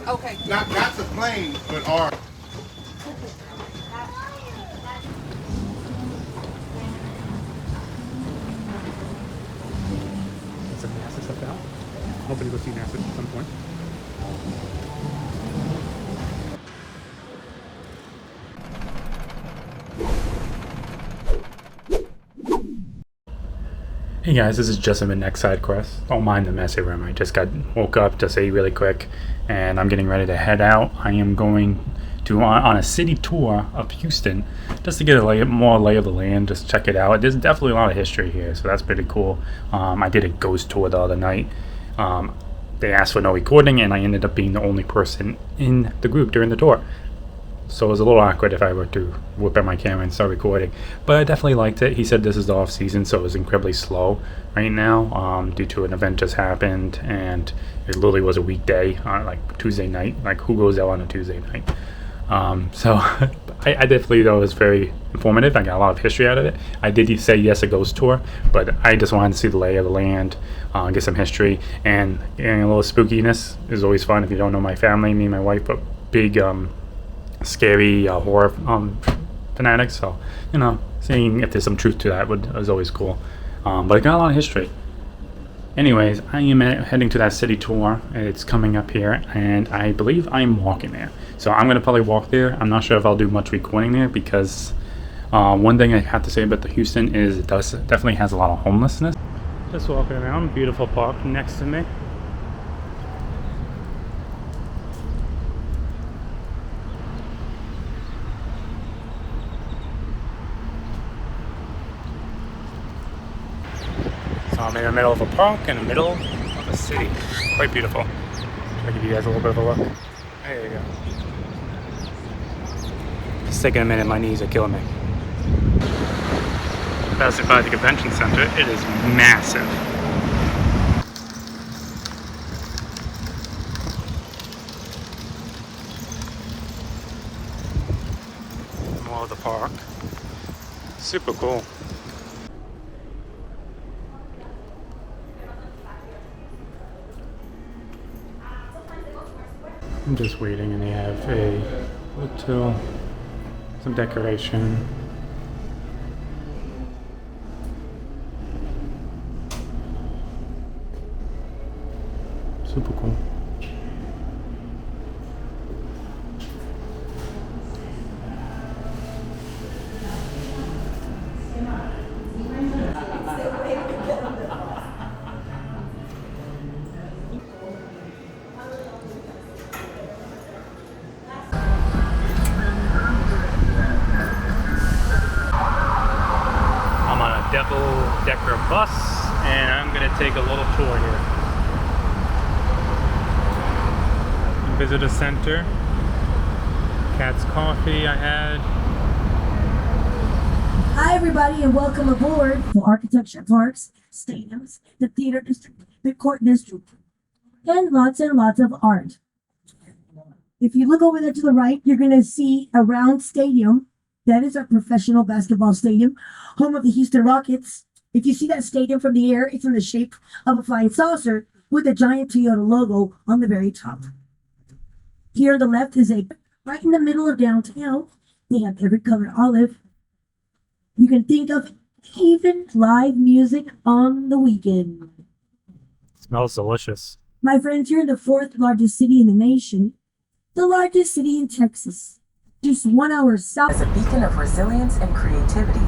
Okay. Not the plane, but our. Get some NASA stuff out. Hoping to go see NASA at some point. Hey guys, this is just a next side quest. Don't mind the messy room. I just woke up to say really quick, and I'm getting ready to head out. I am going to on a city tour of Houston, just to get a more lay of the land, just check it out. There's definitely a lot of history here, so that's pretty cool. I did a ghost tour the other night. They asked for no recording, and I ended up being the only person in the group during the tour. So it was a little awkward if I were to whip out my camera and start recording. But I definitely liked it. He said this is the off season, so it was incredibly slow right now due to an event just happened, and it literally was a weekday, like Tuesday night. Like, who goes out on a Tuesday night? So I definitely thought it was very informative. I got a lot of history out of it. I did say yes, a ghost tour, but I just wanted to see the lay of the land, get some history, and a little spookiness is always fun. If you don't know my family, me and my wife, but big scary horror fanatics, so seeing if there's some truth to that was always cool. But I got a lot of history. Anyways, I am heading to that city tour. It's coming up here, and I believe I'm walking there, so I'm gonna probably walk there. I'm not sure if I'll do much recording there, because one thing I have to say about the Houston is it definitely has a lot of homelessness. Just walking around, beautiful park next to me. So I'm in the middle of a park in the middle of a city. Quite beautiful. Try to give you guys a little bit of a look. There you go. It's taking a minute, my knees are killing me. Passing by the convention center, it is massive. More of the park. Super cool. I'm just waiting, and they have a hotel, some decoration. Super cool. Double-decker bus, and I'm gonna take a little tour here. Visitor center, Cat's Coffee I had. Hi everybody, and welcome aboard for architecture, parks, stadiums, the theater district, the court district, and lots of art. If you look over there to the right, you're gonna see a round stadium. That is our professional basketball stadium, home of the Houston Rockets. If you see that stadium from the air, it's in the shape of a flying saucer with a giant Toyota logo on the very top. Here on the left is right in the middle of downtown. They have every color olive. You can think of even live music on the weekend. Smells delicious. My friends, you're in the fourth largest city in the nation, the largest city in Texas. Just 1 hour south. As a beacon of resilience and creativity,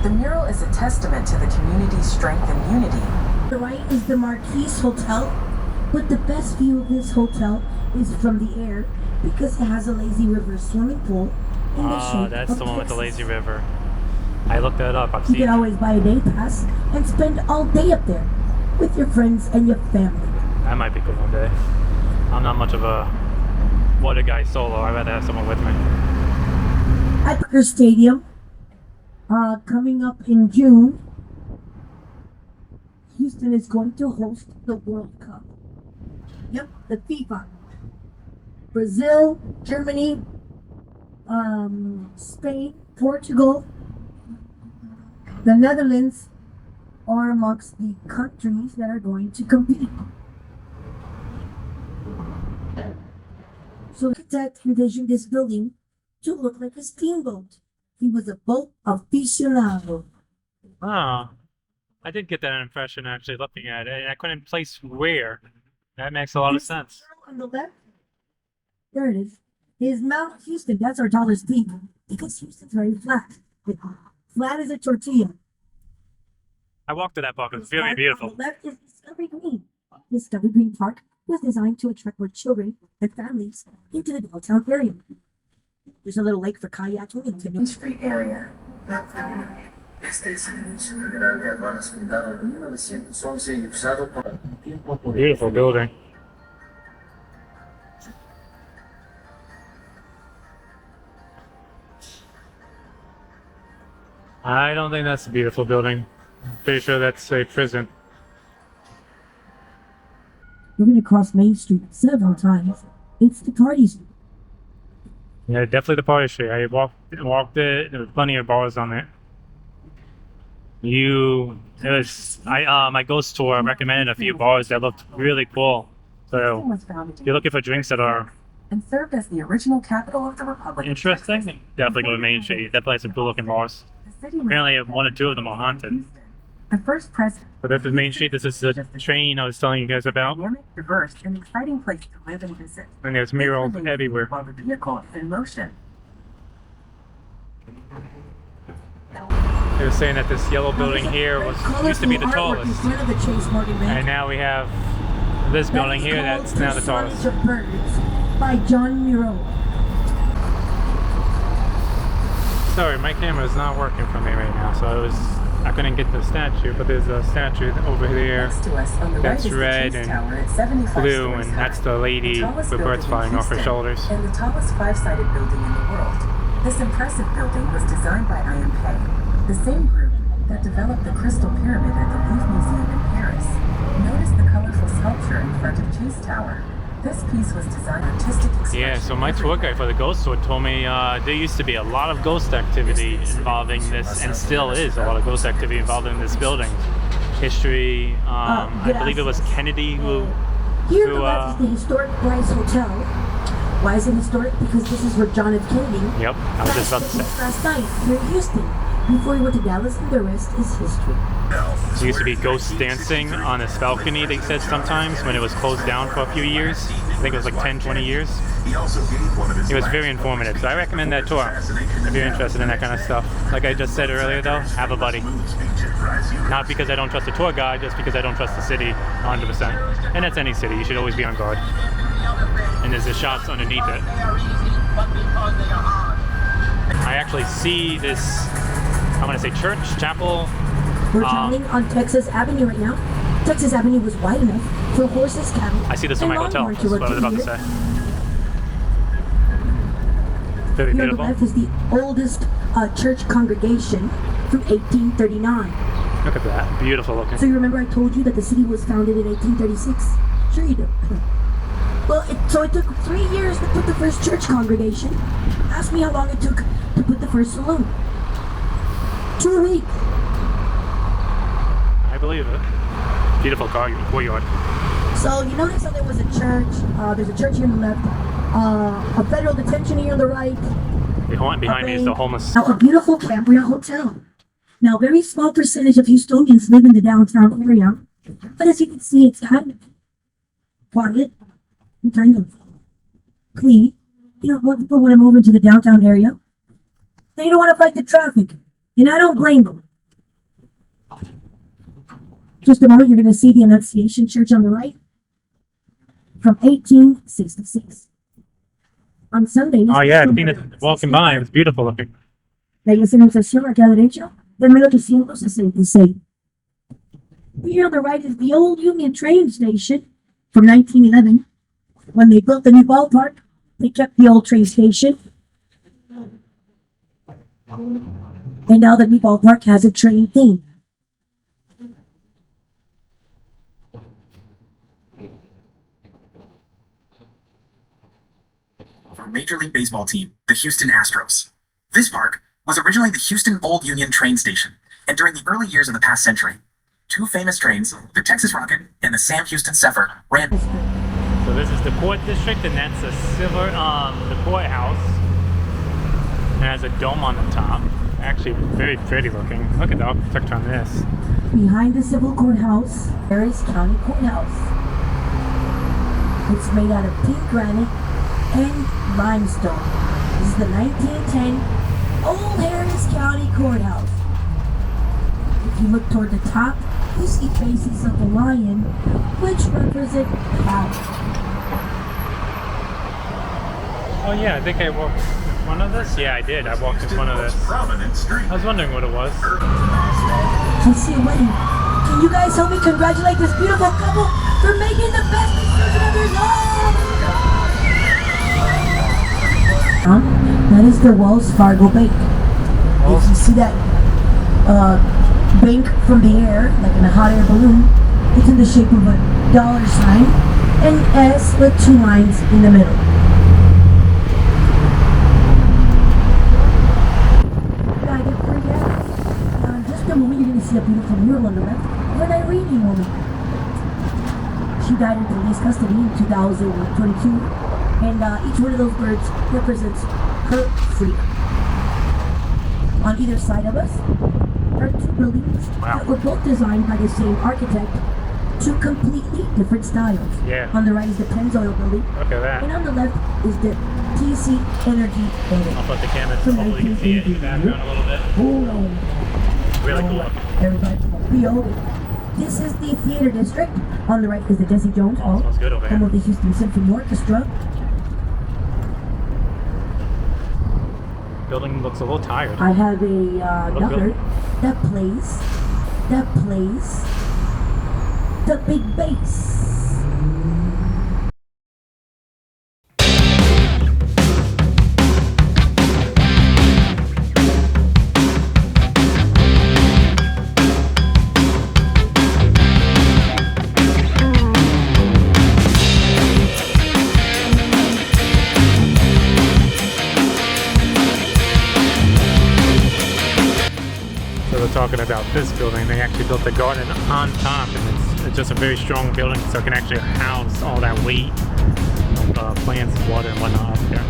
the mural is a testament to the community's strength and unity. The right is the Marquise Hotel, but the best view of this hotel is from the air because it has a lazy river swimming pool in the shape that's of the one with the Texas. lazy river. I looked that up. I've You seen can always buy a day pass and spend all day up there with your friends and your family. That might be good one day. I'm not much of a water guy solo. I'd rather have someone with me. At Parker Stadium, coming up in June, Houston is going to host the World Cup. Yep, the FIFA. Brazil, Germany, Spain, Portugal, the Netherlands are amongst the countries that are going to compete. So the architect envisioned this building to look like a steamboat. He was a boat aficionado. Oh, I did get that impression actually looking at it, and I couldn't place where. That makes a lot of sense. On the left, there it is Mount Houston. That's our tallest peak because Houston's very flat. Flat as a tortilla. I walked to that park. It was very beautiful. On the left is Discovery Green. Discovery Green Park was designed to attract more children and families into the downtown area. There's a little lake for kayaking into the Main Street area. Beautiful building. I don't think that's a beautiful building. Pretty sure that's a prison. We're going to cross Main Street several times. It's the party street. Yeah, definitely the party street. I walked it. There was plenty of bars on it. My ghost tour recommended a few bars that looked really cool. So was founded if you're looking for drinks that are and served as the original capital of the Republic. interesting, definitely go to Main Street. That place is cool looking bars. The city was Apparently one or two of them are haunted. the first president. But this is Main Street. This is the train I was telling you guys about. Dynamic, diverse, and exciting place to live and visit. And there's murals everywhere. While the vehicle is in motion. They were saying that this yellow building here used to be the tallest. And now we have this building here that's now the tallest. By John Miro. Sorry, my camera is not working for me right now, so I couldn't get the statue, but there's a statue over there Next to us on the that's right is the red Chase and Tower at 75 blue, stories and high. that's the lady The tallest with birds building in flying off her Houston, shoulders. And the tallest five-sided building in the world. This impressive building was designed by IMK, the same group that developed the Crystal Pyramid at the Louvre Museum in Paris. Notice the colorful sculpture in front of Chase Tower. This piece was designed artistic expression. Yeah, so my tour guide for the ghost tour told me there used to be a lot of ghost activity involving this, and still is a lot of ghost activity involved in this building. History, I believe it was Kennedy who Here on the left is the historic Bryce Hotel. Why is it historic? Because this is where John F. Kennedy Yep, I was just about to say. last night here in Houston before he went to Dallas, and the rest is history. There used to be ghosts dancing on this balcony, they said sometimes, when it was closed down for a few years. I think it was like 10, 20 years. It was very informative, so I recommend that tour if you're interested in that kind of stuff. Like I just said earlier though, have a buddy. Not because I don't trust the tour guide, just because I don't trust the city 100%. And that's any city, you should always be on guard. And there's the shots underneath it. I actually see this, I want to say church, chapel. We're traveling on Texas Avenue right now. Texas Avenue was wide enough for horses, cattle. I see this in my and hotel, lawnmowers that's what I was about to say. Very Here on the beautiful. left is the oldest church congregation from 1839. Look at that, beautiful looking. So you remember I told you that the city was founded in 1836? Sure you do. Well, it took 3 years to put the first church congregation. Ask me how long it took to put the first saloon. 2 weeks. I believe it. Beautiful courtyard. So you notice how there was a church. There's a church here on the left. A federal detention here on the right. Behind me is the homeless. Now a beautiful Cambria hotel. Now a very small percentage of Houstonians live in the downtown area. But as you can see, it's kind of quiet and kind of clean. You know, more people want to move into the downtown area. They don't want to fight the traffic. And I don't blame them. Just a moment, you're going to see the Annunciation Church on the right from 1866. On Sunday. Oh yeah, I've seen it walking by. It was beautiful looking. La iglesia Anunciación acá derecho, de 1866. Here on the right is the old Union train station from 1911. When they built the new ballpark, they kept the old train station. And now the new ballpark has a train theme. For Major League Baseball team, the Houston Astros. This park was originally the Houston Old Union train station, and during the early years of the past century, two famous trains, the Texas Rocket and the Sam Houston Zephyr, ran. So So this is the court district, and that's the the courthouse. It has a dome on the top. Actually, very pretty looking. Look at the architecture on this. Behind the civil courthouse, Harris County Courthouse. It's made out of pink granite and limestone. This is the 1910 Old Harris County Courthouse. If you look toward the top, you see faces of a lion, which represent power. Oh yeah, I think I walked in front of this. Yeah, I did. I walked in front of this. prominent street. I was wondering what it was. I see a wedding. Can you guys help me congratulate this beautiful couple for making the best decision of their lives? That is the Wells Fargo Bank. If you see that bank from the air, like in a hot air balloon, it's in the shape of a dollar sign and S with 2 lines in the middle. In just a moment, you're going to see a beautiful mural on the left of an Iranian woman. She died in police custody in 2022, and each one of those birds represents her freedom. On either side of us are 2 buildings that were both designed by the same architect, 2 completely different styles. Yeah. On the right is the Pennzoil building, Look at that. and on the left is the TC Energy building. I'll put the camera so hopefully you can see it in the background a little bit. Hold on. Really cool. Everybody, behold. This is the theater district. On the right is the Jesse Jones Hall, Smells good over home here. of the Houston Symphony Orchestra. Building looks a little tired. I have a Look another good. that plays the big bass. So we're talking about this building. They actually built the garden on top, and it's just a very strong building, so it can actually house all that weight of plants and water and whatnot up there.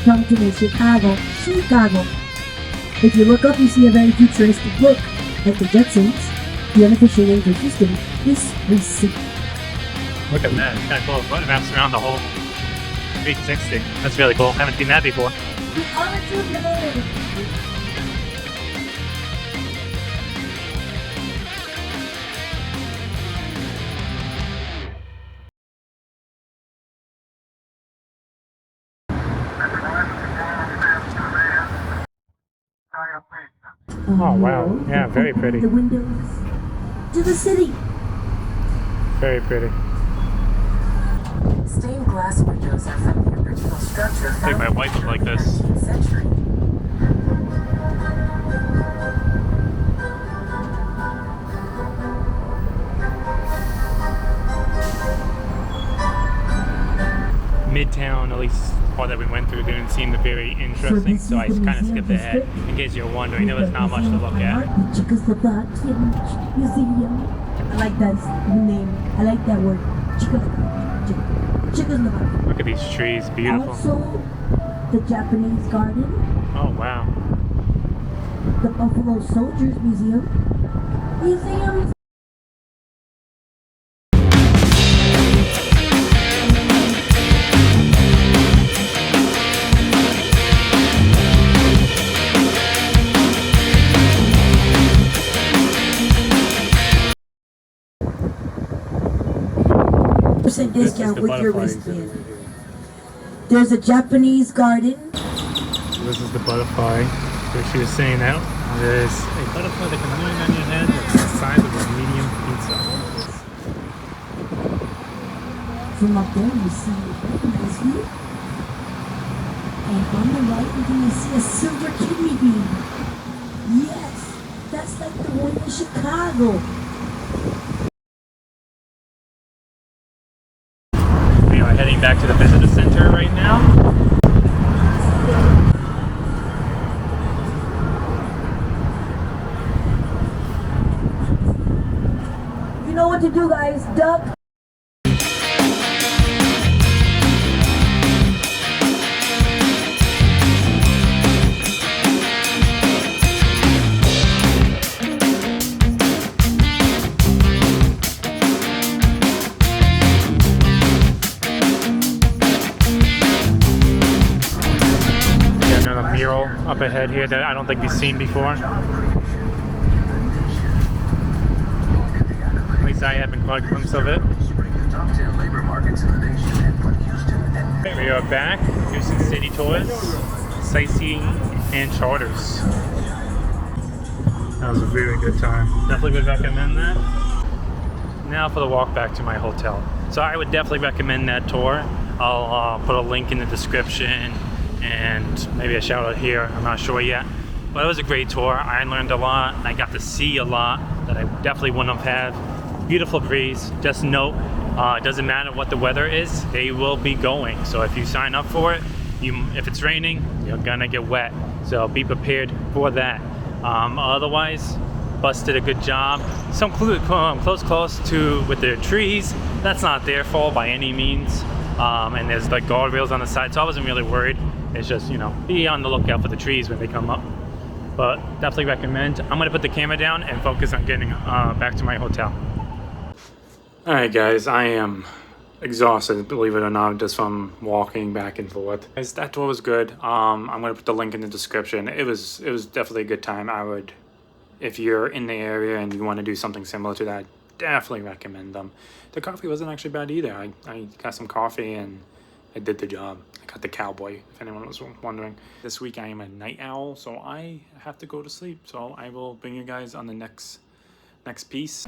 Come to Chicago. If you look up, you see a very futuristic look, like the Jetsons. The unofficial name for Houston is Receipt. Look at that. It's kind of cool. It wraps around the whole 360. That's really cool. Haven't seen that before. The Archer Oh, wow. mural Yeah, very opening pretty. The windows to the city. Very pretty. Stained glass windows are from the original structure I think my found wife would like in the this. 19th century. Midtown, at least all that we went through, didn't seem very interesting, so I kind of skipped ahead. In case you're wondering, there was not much to look at. The Czechoslovakian Museum. I like that name. I like that word. Czechoslovakia. Look at these trees, beautiful. Also, the Japanese Garden, Oh, wow. the Buffalo Soldiers Museum, museums. Percent This is discount the with your butterflies. wristband. There's a Japanese garden. This is the butterfly. So she was saying that there's a butterfly that can land on your head that's the size of a medium pizza. From up there, you see a nice view. And on the right, you're going to see a silver kidney bean. Yes, that's like the one in Chicago. We are heading back to the visitor center right now. You know what to do, guys. Duck. Got another mural up ahead here that I don't think we've seen before. At least I haven't caught a glimpse of it. We are back. Houston City Tours, sightseeing and charters. That was a very good time. Definitely would recommend that. Now for the walk back to my hotel. So I would definitely recommend that tour. I'll put a link in the description and maybe a shout out here. I'm not sure yet. But it was a great tour. I learned a lot. I got to see a lot that I definitely wouldn't have had. Beautiful breeze. Just note, it doesn't matter what the weather is, they will be going. So if you sign up for it, if it's raining, you're gonna get wet. So be prepared for that. Otherwise, bus did a good job. Some close to with their trees. That's not their fault by any means. And there's like guardrails on the side, so I wasn't really worried. It's just, you know, be on the lookout for the trees when they come up. But definitely recommend. I'm gonna put the camera down and focus on getting back to my hotel. All right, guys, I am exhausted, believe it or not, just from walking back and forth. Guys, that tour was good. I'm gonna put the link in the description. It was definitely a good time. I would, if you're in the area and you want to do something similar to that, definitely recommend them. The coffee wasn't actually bad either. I got some coffee and it did the job. I got the cowboy, if anyone was wondering. This week I am a night owl, so I have to go to sleep. So I will bring you guys on the next piece.